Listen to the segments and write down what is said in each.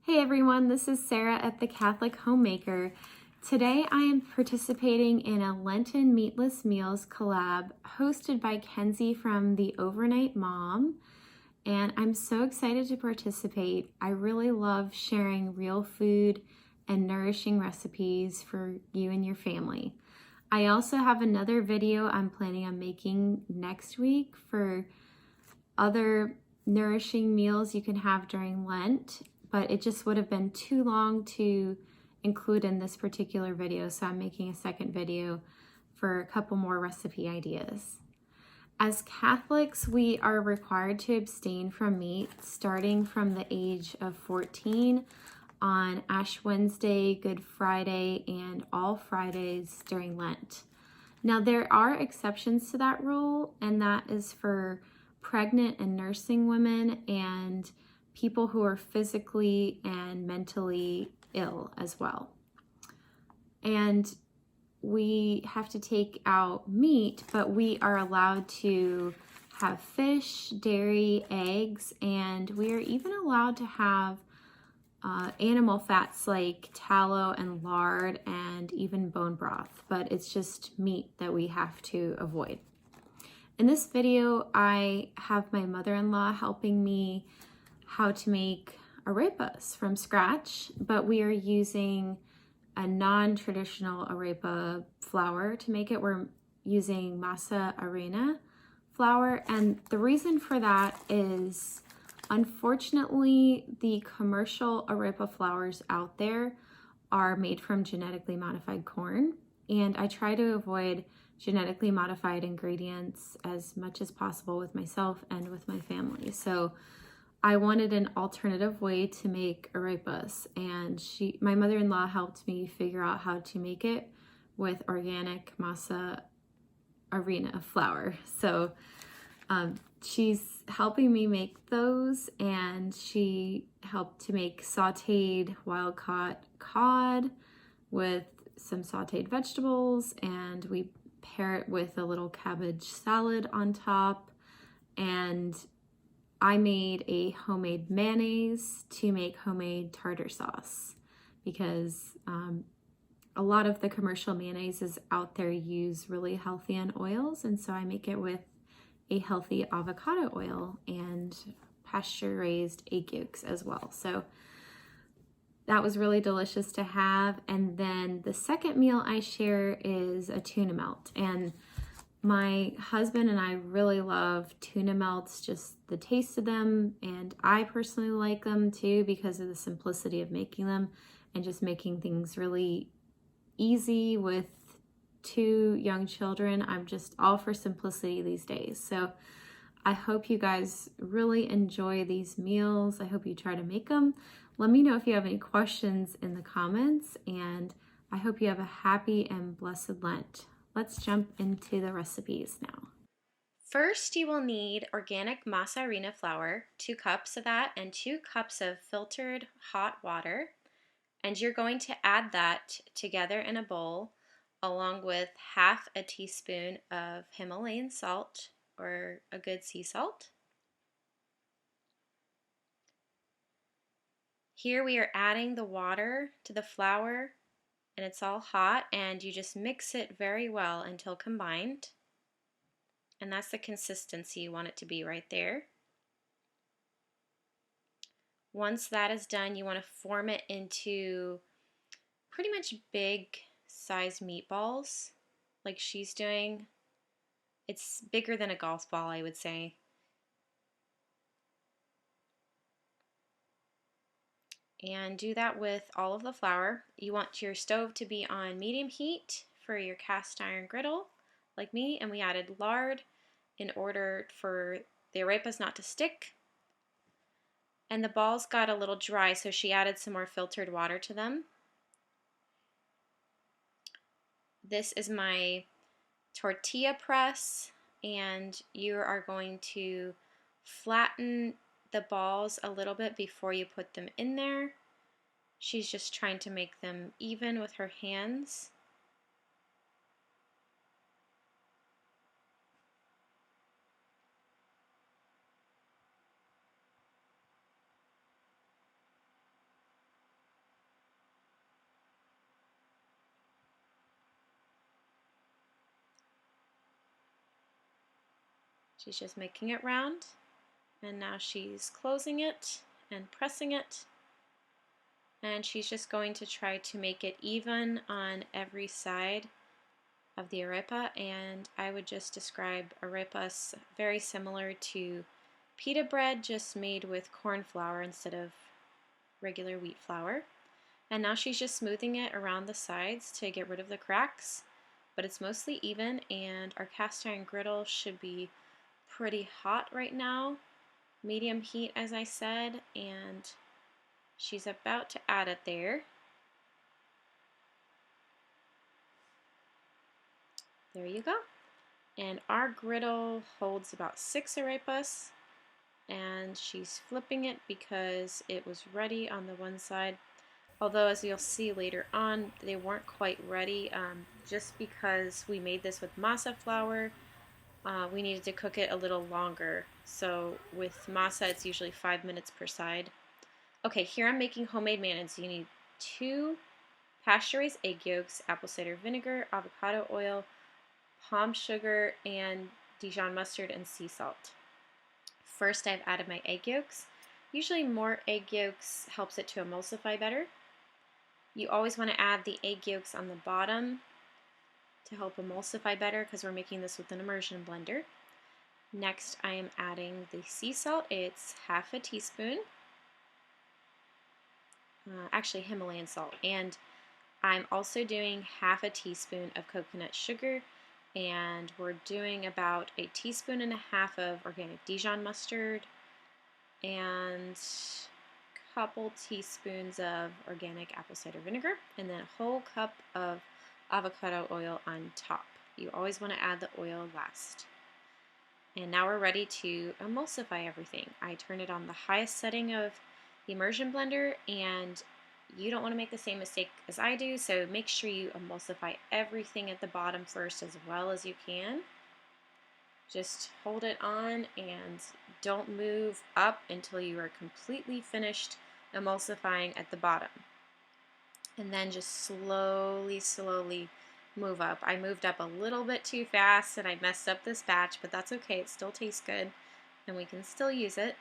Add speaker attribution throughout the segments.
Speaker 1: Hey everyone, this is Sarah at the Catholic Homemaker. Today I am participating in a Lenten Meatless Meals collab hosted by Kenzie from The Overnight Mom, and I'm so excited to participate. I really love sharing real food and nourishing recipes for you and your family. I also have another video I'm planning on making next week for other nourishing meals you can have during Lent, but it just would have been too long to include in this particular video, so I'm making a second video for a couple more recipe ideas. As Catholics, we are required to abstain from meat starting from the age of 14 on Ash Wednesday, Good Friday, and all Fridays during Lent. Now, there are exceptions to that rule, and that is for pregnant and nursing women and people who are physically and mentally ill as well. And we have to take out meat, but we are allowed to have fish, dairy, eggs, and we are even allowed to have animal fats like tallow and lard and even bone broth, but it's just meat that we have to avoid. In this video, I have my mother-in-law helping me how to make arepas from scratch, but we are using a non-traditional arepa flour to make it. We're using masa harina flour, and the reason for that is, unfortunately, the commercial arepa flours out there are made from genetically modified corn, and I try to avoid genetically modified ingredients as much as possible with myself and with my family. So I wanted an alternative way to make arepas, and my mother-in-law helped me figure out how to make it with organic masa harina flour. So she's helping me make those, and she helped to make sauteed wild-caught cod with some sauteed vegetables, and we pair it with a little cabbage salad on top. And I made a homemade mayonnaise to make homemade tartar sauce, because a lot of the commercial mayonnaises out there use really healthy oils, and so I make it with a healthy avocado oil and pasture-raised egg yolks as well. So that was really delicious to have. And then the second meal I share is a tuna melt. And my husband and I really love tuna melts, just the taste of them. And I personally like them too because of the simplicity of making them and just making things really easy with 2 young children. I'm just all for simplicity these days. So I hope you guys really enjoy these meals. I hope you try to make them. Let me know if you have any questions in the comments, and I hope you have a happy and blessed Lent. Let's jump into the recipes now. First, you will need organic masa harina flour, 2 cups of that, and 2 cups of filtered hot water. And you're going to add that together in a bowl along with half a teaspoon of Himalayan salt or a good sea salt. Here we are adding the water to the flour, and it's all hot, and you just mix it very well until combined. And that's the consistency you want it to be right there. Once that is done, you want to form it into pretty much big size meatballs like she's doing. It's bigger than a golf ball, I would say. And do that with all of the flour. You want your stove to be on medium heat for your cast iron griddle, like me, and we added lard in order for the arepas not to stick. And the balls got a little dry, so she added some more filtered water to them. This is my tortilla press, and you are going to flatten the balls a little bit before you put them in there. She's just trying to make them even with her hands. She's just making it round, and now she's closing it and pressing it, and she's just going to try to make it even on every side of the arepa. And I would just describe arepas very similar to pita bread, just made with corn flour instead of regular wheat flour. And now she's just smoothing it around the sides to get rid of the cracks, but it's mostly even, and our cast iron griddle should be pretty hot right now, medium heat as I said, and she's about to add it there. There you go. And our griddle holds about 6 arepas, and she's flipping it because it was ready on the one side. Although, as you'll see later on, they weren't quite ready just because we made this with masa flour. We needed to cook it a little longer. So with masa, it's usually 5 minutes per side. Okay, here I'm making homemade mayonnaise. You need 2 pasture-raised egg yolks, apple cider vinegar, avocado oil, palm sugar, and Dijon mustard and sea salt. First, I've added my egg yolks. Usually more egg yolks helps it to emulsify better. You always want to add the egg yolks on the bottom to help emulsify better because we're making this with an immersion blender. Next, I am adding the sea salt. It's half a teaspoon, actually Himalayan salt. And I'm also doing half a teaspoon of coconut sugar, and we're doing about a teaspoon and a half of organic Dijon mustard and couple teaspoons of organic apple cider vinegar, and then a whole cup of avocado oil on top. You always want to add the oil last. And now we're ready to emulsify everything. I turn it on the highest setting of the immersion blender, and you don't want to make the same mistake as I do, so make sure you emulsify everything at the bottom first as well as you can. Just hold it on and don't move up until you are completely finished emulsifying at the bottom. And then just slowly move up. I moved up a little bit too fast and I messed up this batch, but that's okay. It still tastes good and we can still use it.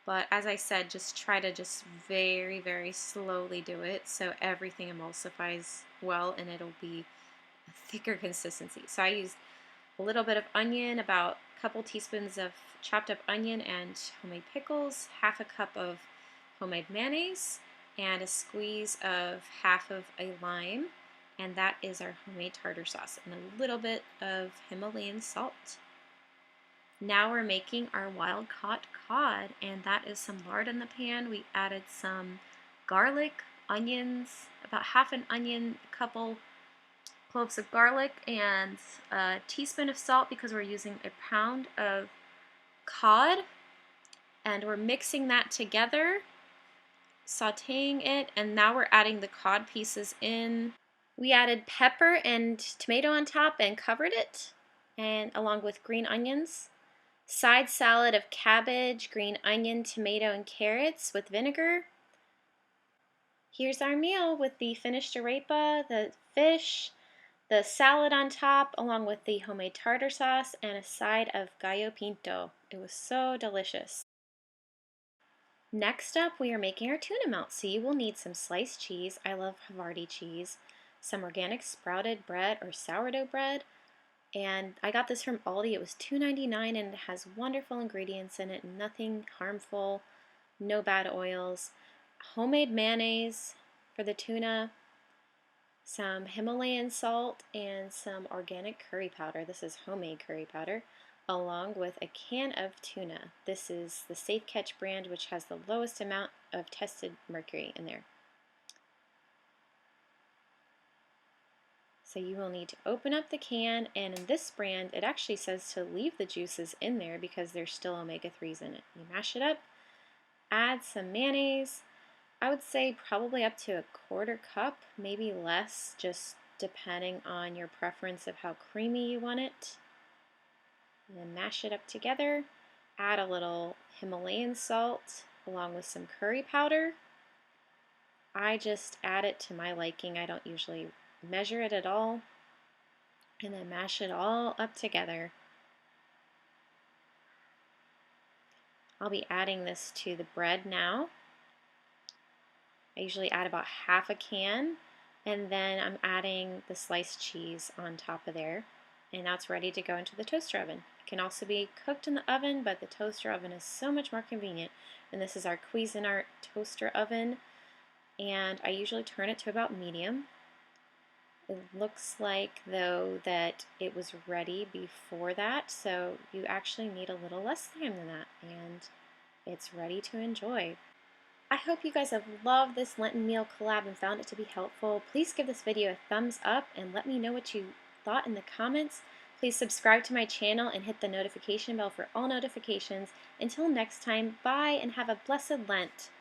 Speaker 1: But as I said, just try to just very slowly do it so everything emulsifies well and it'll be a thicker consistency. So I used a little bit of onion, about a couple teaspoons of chopped up onion and homemade pickles, half a cup of homemade mayonnaise, and a squeeze of half of a lime, and that is our homemade tartar sauce, and a little bit of Himalayan salt. Now we're making our wild caught cod, and that is some lard in the pan. We added some garlic, onions, about half an onion, a couple cloves of garlic, and a teaspoon of salt because we're using a pound of cod, and we're mixing that together, sauteing it, and now we're adding the cod pieces in. We added pepper and tomato on top and covered it, and along with green onions. Side salad of cabbage, green onion, tomato, and carrots with vinegar. Here's our meal with the finished arepa, the fish, the salad on top, along with the homemade tartar sauce and a side of gallo pinto. It was so delicious. Next up, we are making our tuna melt. So you will need some sliced cheese. I love Havarti cheese, some organic sprouted bread or sourdough bread, and I got this from Aldi. It was $2.99 and it has wonderful ingredients in it, nothing harmful, no bad oils. Homemade mayonnaise for the tuna, some Himalayan salt, and some organic curry powder. This is homemade curry powder, along with a can of tuna. This is the Safe Catch brand, which has the lowest amount of tested mercury in there. So you will need to open up the can, and in this brand, it actually says to leave the juices in there because there's still omega-3s in it. You mash it up, add some mayonnaise. I would say probably up to a quarter cup, maybe less, just depending on your preference of how creamy you want it. And then mash it up together. Add a little Himalayan salt along with some curry powder. I just add it to my liking. I don't usually measure it at all. And then mash it all up together. I'll be adding this to the bread now. I usually add about half a can, and then I'm adding the sliced cheese on top of there. And now it's ready to go into the toaster oven. It can also be cooked in the oven, but the toaster oven is so much more convenient. And this is our Cuisinart toaster oven, and I usually turn it to about medium. It looks like, though, that it was ready before that, so you actually need a little less time than that, and it's ready to enjoy. I hope you guys have loved this Lenten meal collab and found it to be helpful. Please give this video a thumbs up and let me know what you thought in the comments. Please subscribe to my channel and hit the notification bell for all notifications. Until next time, bye and have a blessed Lent.